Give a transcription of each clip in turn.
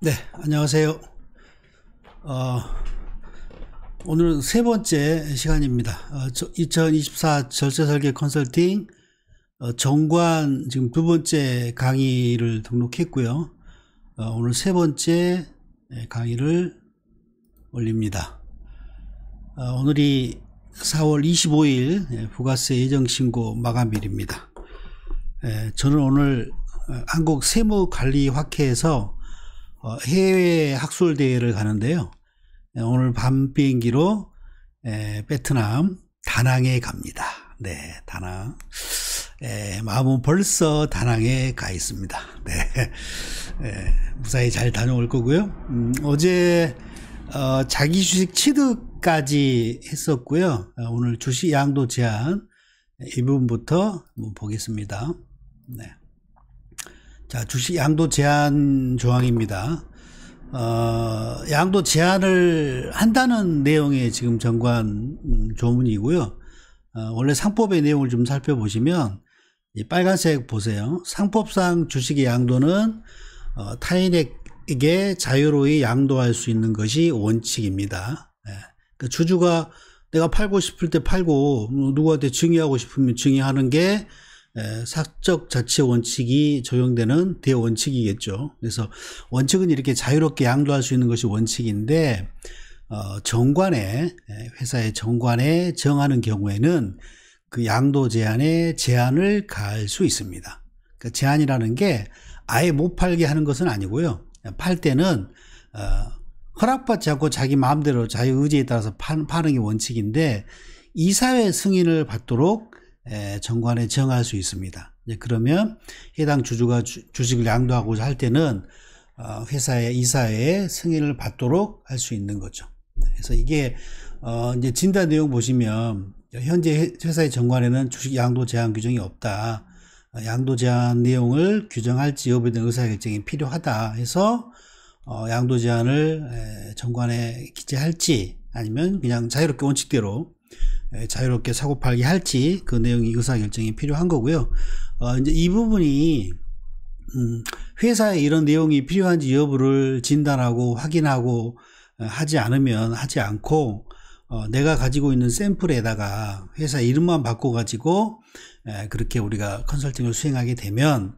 네, 안녕하세요. 오늘은 세 번째 시간입니다. 2024 절세설계 컨설팅 정관 지금 두 번째 강의를 등록했고요. 오늘 세 번째 강의를 올립니다. 오늘이 4월 25일 부가세 예정신고 마감일입니다. 저는 오늘 한국세무관리학회에서 해외 학술대회를 가는데요. 오늘 밤 비행기로 베트남 다낭에 갑니다. 네, 다낭. 마음은 벌써 다낭에 가 있습니다. 네, 무사히 잘 다녀올 거고요. 어제 자기 주식 취득까지 했었고요. 오늘 주식 양도 제한 이 부분부터 한번 보겠습니다. 네. 자, 주식 양도 제한 조항입니다. 양도 제한을 한다는 내용의 지금 정관 조문이고요. 원래 상법의 내용을 좀 살펴보시면 이 빨간색 보세요. 상법상 주식의 양도는 타인에게 자유로이 양도할 수 있는 것이 원칙입니다. 그러니까 주주가 내가 팔고 싶을 때 팔고 누구한테 증여하고 싶으면 증여하는 게 사적 자치 원칙이 적용되는 대원칙이겠죠. 그래서 원칙은 이렇게 자유롭게 양도할 수 있는 것이 원칙인데 정관에 회사의 정관에 정하는 경우에는 그 양도 제한에 제한을 가할 수 있습니다. 그러니까 제한이라는 게 아예 못 팔게 하는 것은 아니고요. 팔 때는 허락받지 않고 자기 마음대로 자기 의지에 따라서 파는 게 원칙인데 이사회 승인을 받도록 정관에 정할 수 있습니다. 그러면 해당 주주가 주식을 양도하고자 할 때는 회사의 이사회의 승인을 받도록 할 수 있는 거죠. 그래서 이게 이제 진단 내용 보시면 현재 회사의 정관에는 주식 양도 제한 규정이 없다. 양도 제한 내용을 규정할지 여부에 대한 의사결정이 필요하다 해서 양도 제한을 정관에 기재할지 아니면 그냥 자유롭게 원칙대로 자유롭게 사고 팔기 할지 그 내용이 의사결정이 필요한 거고요. 이제 이 부분이 회사에 이런 내용이 필요한지 여부를 진단하고 확인하고 하지 않고 내가 가지고 있는 샘플에다가 회사 이름만 바꿔 가지고 그렇게 우리가 컨설팅을 수행하게 되면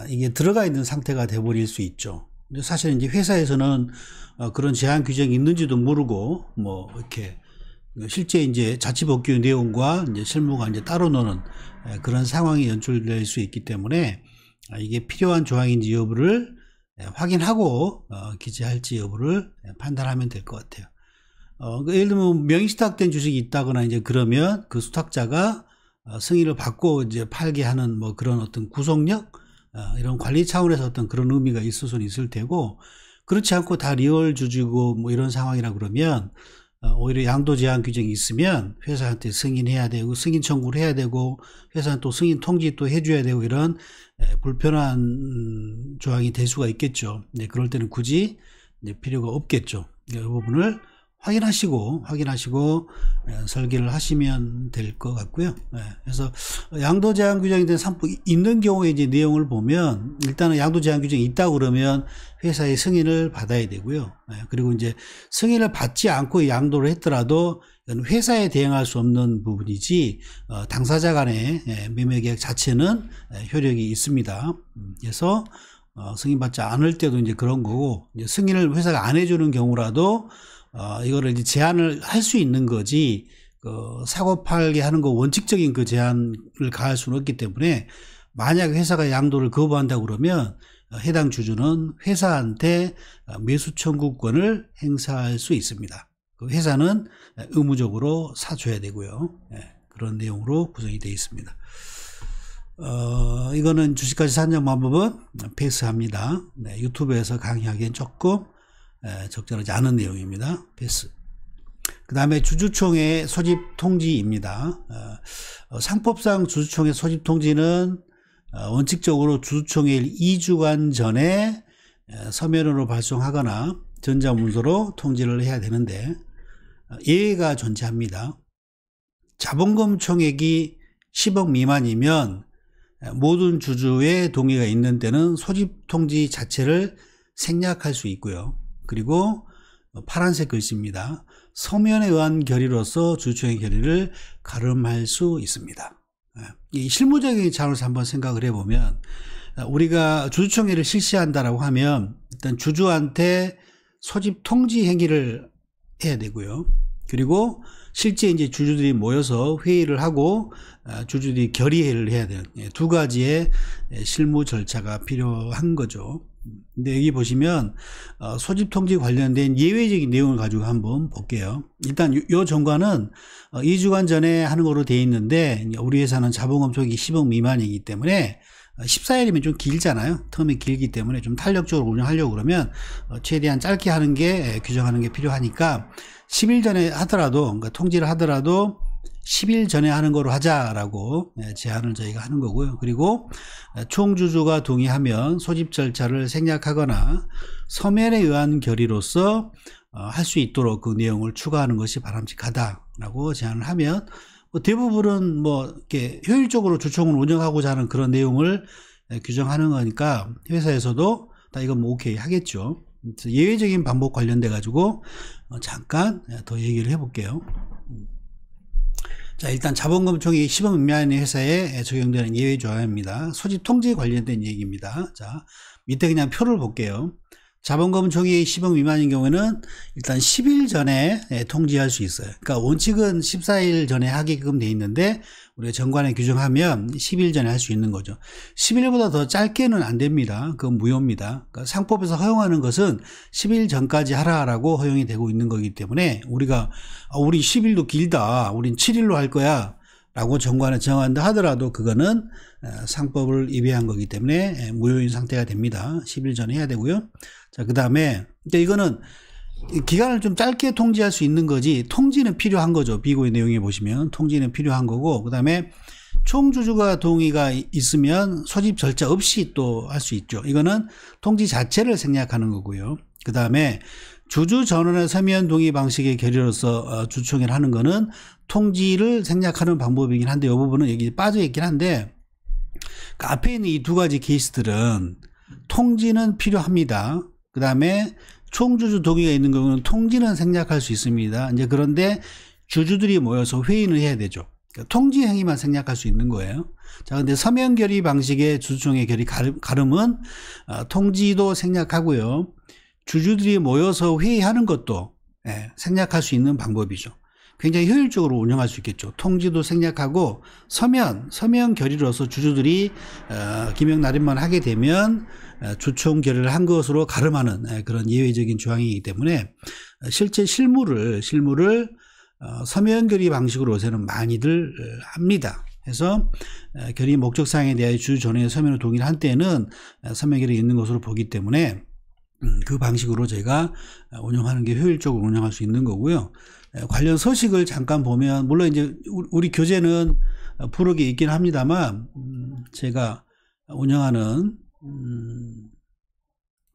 이게 들어가 있는 상태가 돼 버릴 수 있죠. 근데 사실 이제 회사에서는 그런 제한 규정이 있는지도 모르고 뭐 이렇게 실제 이제 자치법규 내용과 이제 실무가 이제 따로 노는 그런 상황이 연출될 수 있기 때문에 이게 필요한 조항인지 여부를 확인하고 기재할지 여부를 판단하면 될 것 같아요. 예를 들면 명의수탁된 주식이 있다거나 이제 그러면 그 수탁자가 승인을 받고 이제 팔게 하는 뭐 그런 어떤 구속력 이런 관리 차원에서 어떤 그런 의미가 있어서는 있을 테고 그렇지 않고 다 리얼 주주고 뭐 이런 상황이라 그러면 오히려 양도 제한 규정이 있으면 회사한테 승인해야 되고 승인 청구를 해야 되고 회사는 또 승인 통지 또 해줘야 되고 이런 불편한 조항이 될 수가 있겠죠. 네, 그럴 때는 굳이 이제 필요가 없겠죠. 이 부분을 확인하시고 설계를 하시면 될 것 같고요. 그래서 양도 제한 규정에 대한 상법 있는 경우에 이제 내용을 보면 일단은 양도 제한 규정이 있다고 그러면 회사의 승인을 받아야 되고요. 그리고 이제 승인을 받지 않고 양도를 했더라도 이건 회사에 대응할 수 없는 부분이지 당사자 간의 매매 계약 자체는 효력이 있습니다. 그래서 승인받지 않을 때도 이제 그런 거고 이제 승인을 회사가 안 해주는 경우라도 이거를 이제 제한을 할 수 있는 거지, 사고 팔게 하는 거 원칙적인 그 제한을 가할 수는 없기 때문에 만약 회사가 양도를 거부한다고 그러면 해당 주주는 회사한테 매수 청구권을 행사할 수 있습니다. 그 회사는 의무적으로 사줘야 되고요. 그런 내용으로 구성이 되어 있습니다. 이거는 주식까지 산정 방법은 패스합니다. 유튜브에서 강의하기엔 조금 적절하지 않은 내용입니다. 패스. 그 다음에 주주총회 소집 통지입니다. 상법상 주주총회 소집 통지는 원칙적으로 주주총회일 2주간 전에 서면으로 발송하거나 전자문서로 통지를 해야 되는데 예외가 존재합니다. 자본금 총액이 10억 미만이면 모든 주주의 동의가 있는 때는 소집 통지 자체를 생략할 수 있고요. 그리고 파란색 글씨입니다. 서면에 의한 결의로서 주주총회 결의를 가름할 수 있습니다. 이 실무적인 차원에서 한번 생각을 해보면 우리가 주주총회를 실시한다라고 하면 일단 주주한테 소집 통지 행위를 해야 되고요. 그리고 실제 이제 주주들이 모여서 회의를 하고 주주들이 결의회를 해야 되는 두 가지의 실무 절차가 필요한 거죠. 근데 여기 보시면 소집 통지 관련된 예외적인 내용을 가지고 한번 볼게요. 일단 요 정관은 2주간 전에 하는 거로 되어 있는데 우리 회사는 자본금총액이 10억 미만이기 때문에 14일이면 좀 길잖아요. 텀이 길기 때문에 좀 탄력적으로 운영하려고 그러면 최대한 짧게 하는 게 규정하는 게 필요하니까 10일 전에 하더라도 그러니까 통지를 하더라도 10일 전에 하는 거로 하자라고 제안을 저희가 하는 거고요. 그리고 총주주가 동의하면 소집 절차를 생략하거나 서면에 의한 결의로서 할 수 있도록 그 내용을 추가하는 것이 바람직하다라고 제안을 하면 대부분은 이렇게 효율적으로 주총을 운영하고자 하는 그런 내용을 규정하는 거니까 회사에서도 다 이건 오케이 하겠죠. 예외적인 방법 관련돼 가지고 잠깐 더 얘기를 해볼게요. 자, 일단 자본금총액이 10억 미만의 회사에 적용되는 예외 조항입니다. 소집 통지에 관련된 얘기입니다. 자, 밑에 그냥 표를 볼게요. 자본금총액이 10억 미만인 경우에는 일단 10일 전에 통지할 수 있어요. 그러니까 원칙은 14일 전에 하게끔 돼 있는데 우리가 정관에 규정하면 10일 전에 할 수 있는 거죠. 10일보다 더 짧게는 안 됩니다. 그건 무효입니다. 그러니까 상법에서 허용하는 것은 10일 전까지 하라라고 허용이 되고 있는 거기 때문에 우리가 우리 10일도 길다. 우린 7일로 할 거야. 라고 정관에 정한다 하더라도 그거는 상법을 위배한 거기 때문에 무효인 상태가 됩니다. 10일 전에 해야 되고요. 자, 그 다음에 이거는 기간을 좀 짧게 통지할 수 있는 거지 통지는 필요한 거죠. 비고의 내용에 보시면 통지는 필요한 거고 그 다음에 총주주가 동의가 있으면 소집 절차 없이 또 할 수 있죠. 이거는 통지 자체를 생략하는 거고요. 그 다음에 주주 전원의 서면 동의 방식의 결의로서 주총회를 하는 거는 통지를 생략하는 방법이긴 한데 이 부분은 여기 빠져 있긴 한데 그 앞에 있는 이 두 가지 케이스들은 통지는 필요합니다. 그 다음에 총주주 동의가 있는 경우는 통지는 생략할 수 있습니다. 이제 그런데 주주들이 모여서 회의를 해야 되죠. 그러니까 통지 행위만 생략할 수 있는 거예요. 자, 근데 서면 결의 방식의 주주총회 결의 가름은 통지도 생략하고요. 주주들이 모여서 회의하는 것도 생략할 수 있는 방법이죠. 굉장히 효율적으로 운영할 수 있겠죠. 통지도 생략하고 서면 결의로서 주주들이 기명 날인만 하게 되면 주총 결의를 한 것으로 가름하는 그런 예외적인 조항이기 때문에 실제 실무를 서면 결의 방식으로 요새는 많이들 합니다. 그래서 결의 목적사항에 대하여 주주 전원의 서면을 동의를 한 때에는 서면 결의 있는 것으로 보기 때문에 그 방식으로 저희가 운영하는 게 효율적으로 운영할 수 있는 거고요. 관련 서식을 잠깐 보면 물론 이제 우리 교재는 부록이 있긴 합니다만 제가 운영하는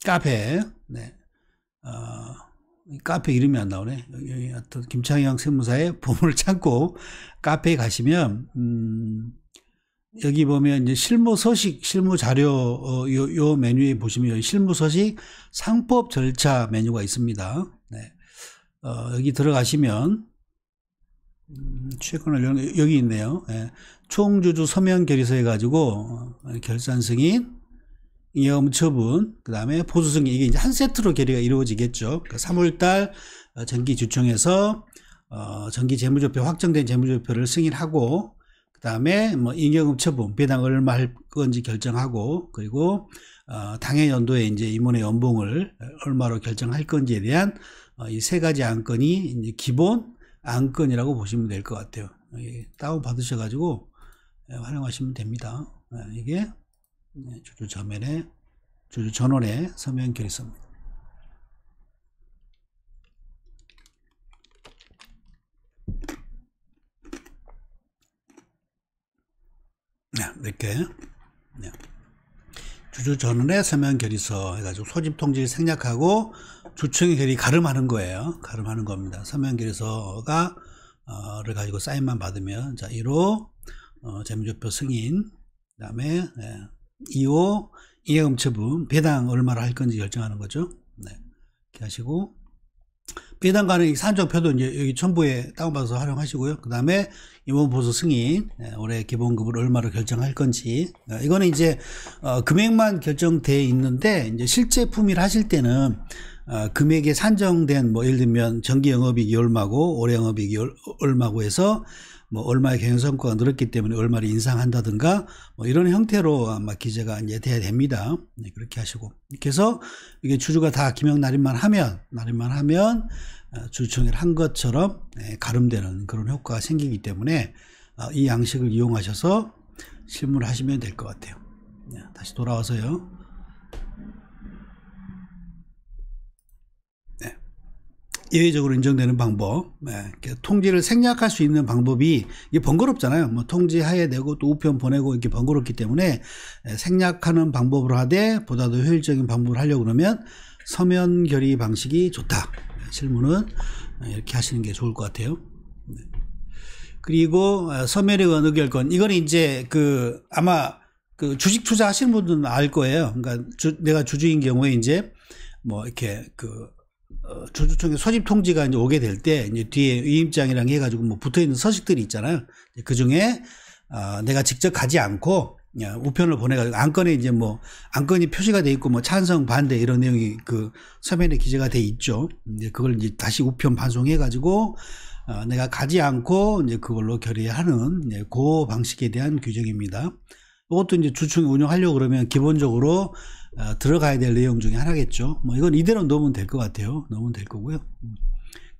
카페 카페 이름이 안 나오네. 여기 어떤 김창영 세무사의 보물 창고 카페에 가시면 여기 보면 이제 실무 서식, 실무 자료 요 메뉴에 보시면 실무 서식 상법 절차 메뉴가 있습니다. 네. 여기 들어가시면 최근에 여기 있네요. 네. 총주주 서면 결의서 해가지고 결산 승인, 잉여금 처분, 그 다음에 보수 승인 이게 이제 한 세트로 결의가 이루어지겠죠. 그러니까 3월달 정기 주총에서 정기 재무제표 확정된 재무제표를 승인하고 그 다음에 잉여금 처분 배당 얼마 할 건지 결정하고 그리고 당해 연도에 이제 임원의 연봉을 얼마로 결정할 건지에 대한 이 세 가지 안건이 이제 기본 안건이라고 보시면 될 것 같아요. 다운 받으셔가지고 활용하시면 됩니다. 이게 주주 전원의 서면 결의서입니다. 네, 이렇게 주주 전원의 서면 결의서 해가지고 소집 통지를 생략하고 주총의 결의 가름하는 거예요. 가름하는 겁니다. 서면 결의서가 를 가지고 사인만 받으면 자 1호 재무제표 승인, 그다음에 2호 이해금 처분, 배당 얼마를 할 건지 결정하는 거죠. 네. 이렇게 하시고, 배당 가능 산정표도 이제 여기 첨부에 다운받아서 활용하시고요. 그 다음에 임원보수 승인, 올해 기본급을 얼마로 결정할 건지. 이거는 이제, 금액만 결정돼 있는데, 이제 실제 품위를 하실 때는, 금액에 산정된, 뭐, 예를 들면, 정기 영업이익이 얼마고, 올해 영업이익이 얼마고 해서, 뭐 얼마의 경영 성과가 늘었기 때문에 얼마를 인상한다든가 뭐 이런 형태로 아마 기재가 이제 돼야 됩니다. 네, 그렇게 하시고 이렇게 해서 이게 주주가 다 기명 날인만 하면 주주총회를 한 것처럼 가름되는 그런 효과가 생기기 때문에 이 양식을 이용하셔서 실무를 하시면 될 것 같아요. 네, 다시 돌아와서요. 예외적으로 인정되는 방법, 통지를 생략할 수 있는 방법이 이게 번거롭잖아요. 뭐 통지하에 내고 또 우편 보내고 이렇게 번거롭기 때문에 생략하는 방법으로 하되 보다 더 효율적인 방법을 하려고 그러면 서면 결의 방식이 좋다. 실무는 이렇게 하시는 게 좋을 것 같아요. 그리고 서면의 의결권, 이거는 이제 아마 주식 투자 하시는 분들은 알 거예요. 그러니까 내가 주주인 경우에 이제 뭐 이렇게 주주총회 소집 통지가 이제 오게 될 때 이제 뒤에 위임장이랑 해가지고 뭐 붙어 있는 서식들이 있잖아요. 그 중에 내가 직접 가지 않고 우편을 보내가지고 안건에 이제 뭐 안건이 표시가 돼 있고 뭐 찬성 반대 이런 내용이 서면에 기재가 돼 있죠. 이제 그걸 이제 다시 우편 반송해가지고 내가 가지 않고 이제 그걸로 결의하는 그 방식에 대한 규정입니다. 이것도 이제 주총회 운영하려고 그러면 기본적으로 들어가야 될 내용 중에 하나겠죠. 뭐 이건 이대로 넣으면 될 것 같아요. 넣으면 될 거고요.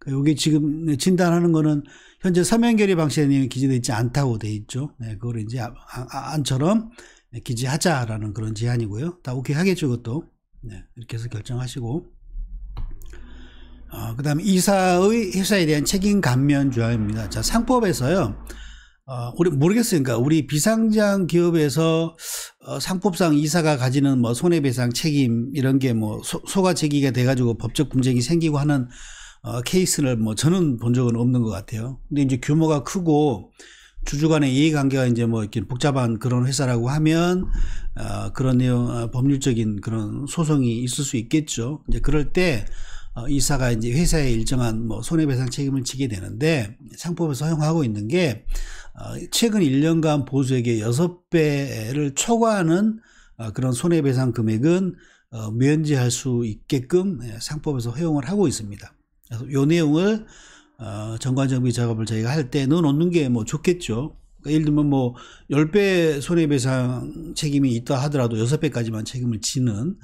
여기 지금 진단하는 거는 현재 서면 결의 방식의 내용이 기재되어 있지 않다고 되어 있죠. 네, 그걸 이제 안처럼 기재하자라는 그런 제안이고요. 다 오케이 하겠죠, 그것도. 네, 이렇게 해서 결정하시고. 그 다음에 이사의 회사에 대한 책임 감면 조항입니다. 자, 상법에서요. 우리 모르겠어요. 그러니까 우리 비상장 기업에서 상법상 이사가 가지는 뭐 손해배상 책임 이런 게 뭐 소가 제기가 돼가지고 법적 분쟁이 생기고 하는 케이스를 뭐 저는 본 적은 없는 것 같아요. 근데 이제 규모가 크고 주주 간의 이해관계가 이제 뭐 이렇게 복잡한 그런 회사라고 하면 그런 내용 법률적인 그런 소송이 있을 수 있겠죠. 이제 그럴 때 이사가 이제 회사에 일정한 뭐 손해배상 책임을 지게 되는데 상법에서 허용하고 있는 게 최근 1년간 보수액의 6배를 초과하는 그런 손해배상 금액은 면제할 수 있게끔 상법에서 허용을 하고 있습니다. 그래서 이 내용을 정관정비 작업을 저희가 할 때 넣어놓는 게 뭐 좋겠죠. 그러니까 예를 들면 뭐 10배 손해배상 책임이 있다 하더라도 6배까지만 책임을 지는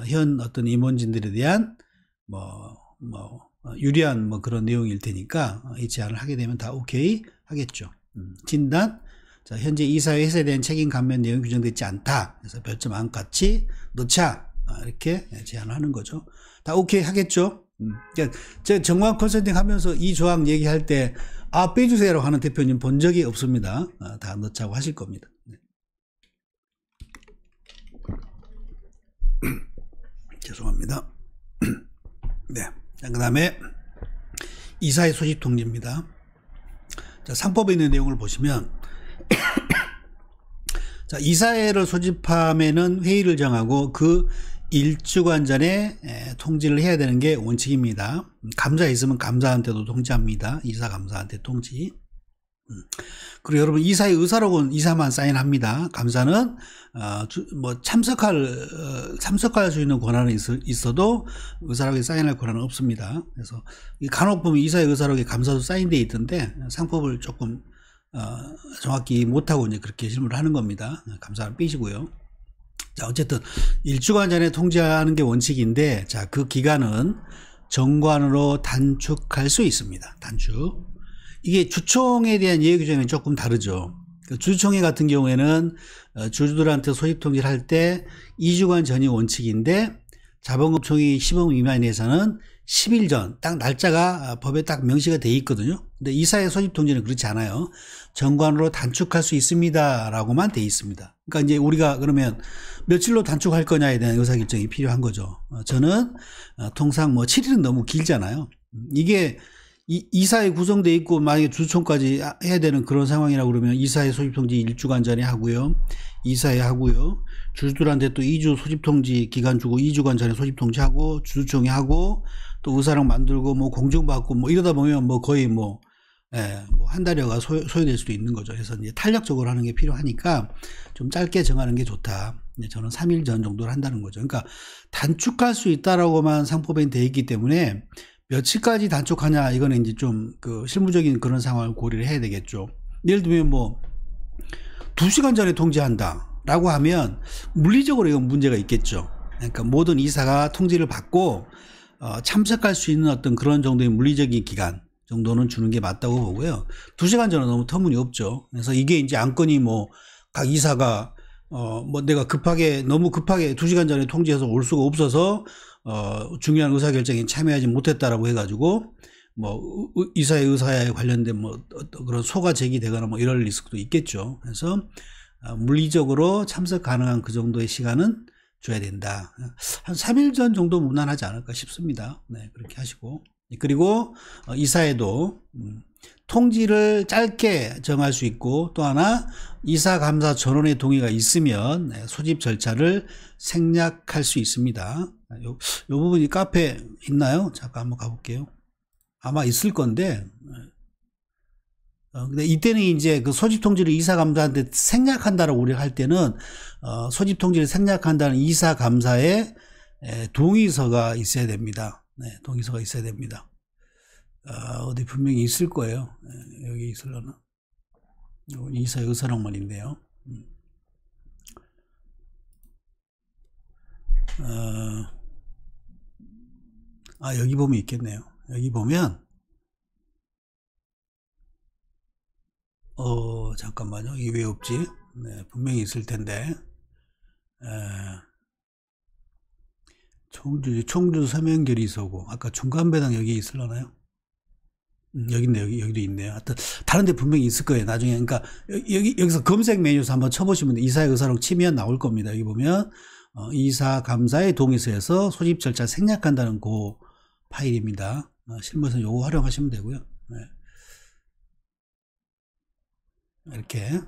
현 어떤 임원진들에 대한 유리한 뭐 그런 내용일 테니까 이 제안을 하게 되면 다 오케이 하겠죠. 진단. 자, 현재 이사회 회사에 대한 책임 감면 내용이 규정되지 않다. 그래서 별점 안 같이 넣자. 이렇게 제안을 하는 거죠. 다 오케이 하겠죠. 그러니까 제가 정관 컨설팅 하면서 이 조항 얘기할 때 빼주세요라고 하는 대표님 본 적이 없습니다. 다 넣자고 하실 겁니다. 죄송합니다. 네. 그 다음에 이사회 소집 통지입니다. 자, 상법에 있는 내용을 보시면 자, 이사회를 소집하면은 회의를 정하고 그 1주간 전에 통지를 해야 되는 게 원칙입니다. 감사 있으면 감사한테도 통지합니다. 이사 감사한테 통지. 그리고 여러분 이사의 의사록은 이사만 사인합니다. 감사는 뭐 참석할 수 있는 권한은 있어도 의사록에 사인할 권한은 없습니다. 그래서 간혹 보면 이사의 의사록에 감사도 사인되어 있던데 상법을 조금 정확히 못하고 이제 그렇게 실무를 하는 겁니다. 감사는 빼시고요. 자, 어쨌든 1주간 전에 통지하는 게 원칙인데, 자, 그 기간은 정관으로 단축할 수 있습니다. 단축. 이게 주총에 대한 예외 규정이 조금 다르죠. 주총회 같은 경우에는 주주들한테 소집 통지를 할 때 2주간 전이 원칙인데, 자본금총이 10억 미만에서는 10일 전, 딱 날짜가 법에 딱 명시가 돼 있거든요. 근데 이사회 소집 통지는 그렇지 않아요. 정관으로 단축할 수 있습니다. 라고만 돼 있습니다. 그러니까 이제 우리가 그러면 며칠로 단축할 거냐에 대한 의사결정이 필요한 거죠. 저는 통상 뭐 7일은 너무 길잖아요. 이게 이사회 구성돼 있고 만약에 주주총까지 해야 되는 그런 상황이라고 그러면 이사회 소집통지 1주간 전에 하고요. 이사회 하고요. 주주들한테 또 2주 소집통지 기간 주고 2주간 전에 소집통지하고 주주총회 하고 또 의사랑 만들고 뭐 공증받고 뭐 이러다 보면 뭐 거의 뭐 한 달여가 소요될 수도 있는 거죠. 그래서 이제 탄력적으로 하는 게 필요하니까 좀 짧게 정하는 게 좋다. 저는 3일 전 정도를 한다는 거죠. 그러니까 단축할 수 있다라고만 상법에 돼 있기 때문에 며칠까지 단축하냐 이거는 이제 좀 그 실무적인 그런 상황을 고려를 해야 되겠죠. 예를 들면 뭐 2시간 전에 통지한다라고 하면 물리적으로 이건 문제가 있겠죠. 그러니까 모든 이사가 통지를 받고 참석할 수 있는 어떤 그런 정도의 물리적인 기간 정도는 주는 게 맞다고 보고요. 2시간 전은 너무 터무니없죠. 그래서 이게 이제 안건이 뭐 각 이사가 뭐 내가 너무 급하게 2시간 전에 통지해서 올 수가 없어서 중요한 의사결정에 참여하지 못했다라고 해가지고 뭐 이사에 관련된 뭐 그런 소가 제기되거나 뭐 이럴 리스크도 있겠죠. 그래서 물리적으로 참석 가능한 그 정도의 시간은 줘야 된다. 한 3일 전 정도 무난하지 않을까 싶습니다. 네, 그렇게 하시고. 그리고 이사회도 통지를 짧게 정할 수 있고 또 하나 이사 감사 전원의 동의가 있으면 소집 절차를 생략할 수 있습니다. 요 부분이 카페 있나요? 잠깐 한번 가볼게요. 아마 있을 건데 근데 이때는 이제 그 소집 통지를 이사 감사한테 생략한다라고 우리가 할 때는 소집 통지를 생략한다는 이사 감사에 동의서가 있어야 됩니다. 네, 동의서가 있어야 됩니다. 어디 분명히 있을 거예요. 여기 있으려나? 이사 의사록만인데요. 여기 보면 있겠네요. 여기 보면, 잠깐만요. 이게 왜 없지? 네, 분명히 있을 텐데. 총주 서명결의서고, 아까 중간배당 여기 있으려나요? 여기 있네, 여기도 있네요. 하여튼, 다른 데 분명히 있을 거예요, 나중에. 그러니까, 여기서 검색 메뉴에서 한번 쳐보시면 이사의 의사록 치면 나올 겁니다. 여기 보면, 이사 감사의 동의서에서 소집 절차 생략한다는 그 파일입니다. 실무에서 요거 활용하시면 되고요. 네. 이렇게,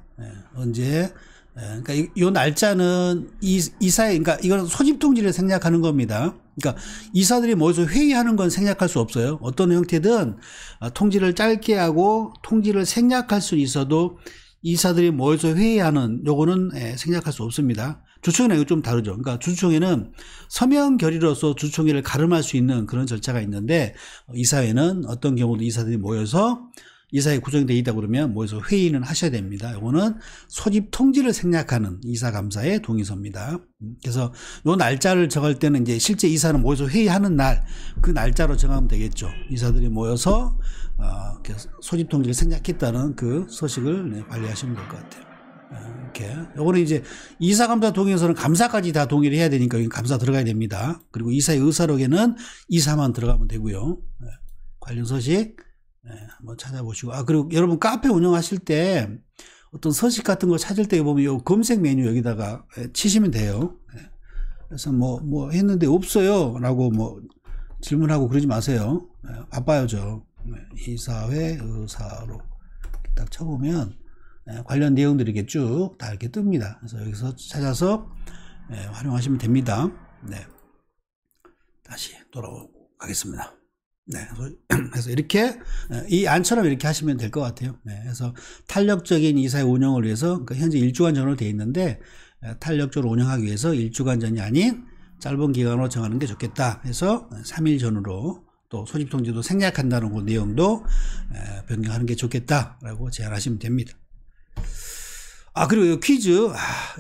언제, 그러니까 이 날짜는 이사회, 그러니까 이건 소집 통지를 생략하는 겁니다. 그러니까 이사들이 모여서 회의하는 건 생략할 수 없어요. 어떤 형태든 통지를 짧게 하고 통지를 생략할 수 있어도 이사들이 모여서 회의하는 요거는 생략할 수 없습니다. 주총회는 이거 좀 다르죠. 그러니까 주총회는 서명 결의로서 주총회를 가름할 수 있는 그런 절차가 있는데 이사회는 어떤 경우도 이사들이 모여서 이사회 구성되어 있다 그러면 모여서 회의는 하셔야 됩니다. 이거는 소집 통지를 생략하는 이사감사의 동의서입니다. 그래서 요 날짜를 정할 때는 이제 실제 이사는 모여서 회의하는 날 그 날짜로 정하면 되겠죠. 이사들이 모여서 소집 통지를 생략했다는 그 서식을 관리하시면 될 것 같아요. 이렇게 요거는 이제 이사감사 동의서는 감사까지 다 동의를 해야 되니까 감사 들어가야 됩니다. 그리고 이사의 의사록에는 이사만 들어가면 되고요. 관련 서식 한번 찾아보시고. 그리고 여러분 카페 운영하실 때 어떤 서식 같은 걸 찾을 때 보면 요 검색 메뉴 여기다가 치시면 돼요. 그래서 뭐 했는데 없어요 라고 뭐 질문하고 그러지 마세요. 바빠요, 저. 이사회 의사록 딱 쳐보면 관련 내용들이 쭉 다 이렇게 뜹니다. 그래서 여기서 찾아서 활용하시면 됩니다. 네. 다시 돌아가겠습니다. 네. 그래서 이렇게, 이 안처럼 이렇게 하시면 될 것 같아요. 네. 그래서 탄력적인 이사회 운영을 위해서, 그러니까 현재 1주간 전으로 되어 있는데, 탄력적으로 운영하기 위해서 1주간 전이 아닌 짧은 기간으로 정하는 게 좋겠다. 해서 3일 전으로 또 소집 통지도 생략한다는 그 내용도 변경하는 게 좋겠다라고 제안하시면 됩니다. 그리고 이 퀴즈.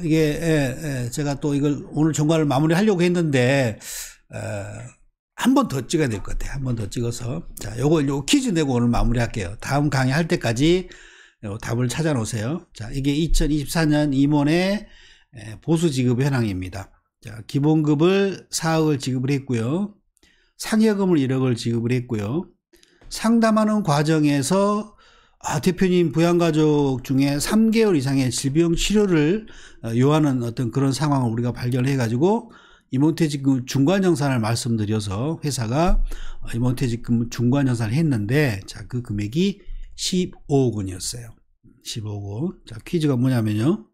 이게, 제가 또 이걸 오늘 정관을 마무리하려고 했는데, 한 번 더 찍어야 될 것 같아요. 한 번 더 찍어서. 자, 요거 퀴즈 내고 오늘 마무리할게요. 다음 강의 할 때까지 요 답을 찾아 놓으세요. 자, 이게 2024년 임원의 보수 지급 현황입니다. 자, 기본급을 4억을 지급을 했고요. 상여금을 1억을 지급을 했고요. 상담하는 과정에서 대표님 부양가족 중에 3개월 이상의 질병 치료를 요하는 어떤 그런 상황을 우리가 발견해 가지고 임원퇴직금 중간정산을 말씀드려서 회사가 임원퇴직금 중간정산을 했는데, 자, 그 금액이 15억 원이었어요. 15억 원. 자, 퀴즈가 뭐냐면요.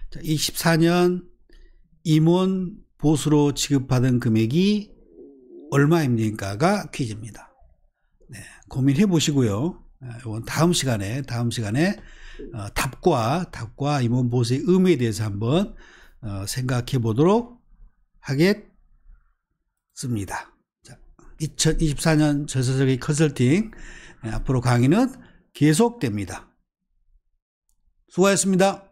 자, 24년 임원 보수로 지급받은 금액이 얼마입니까가 퀴즈입니다. 네, 고민해 보시고요. 이건 다음 시간에 답과 임원 보수의 의미에 대해서 한번 생각해 보도록 하겠습니다. 자, 2024년 전설적인 컨설팅, 앞으로 강의는 계속됩니다. 수고하셨습니다.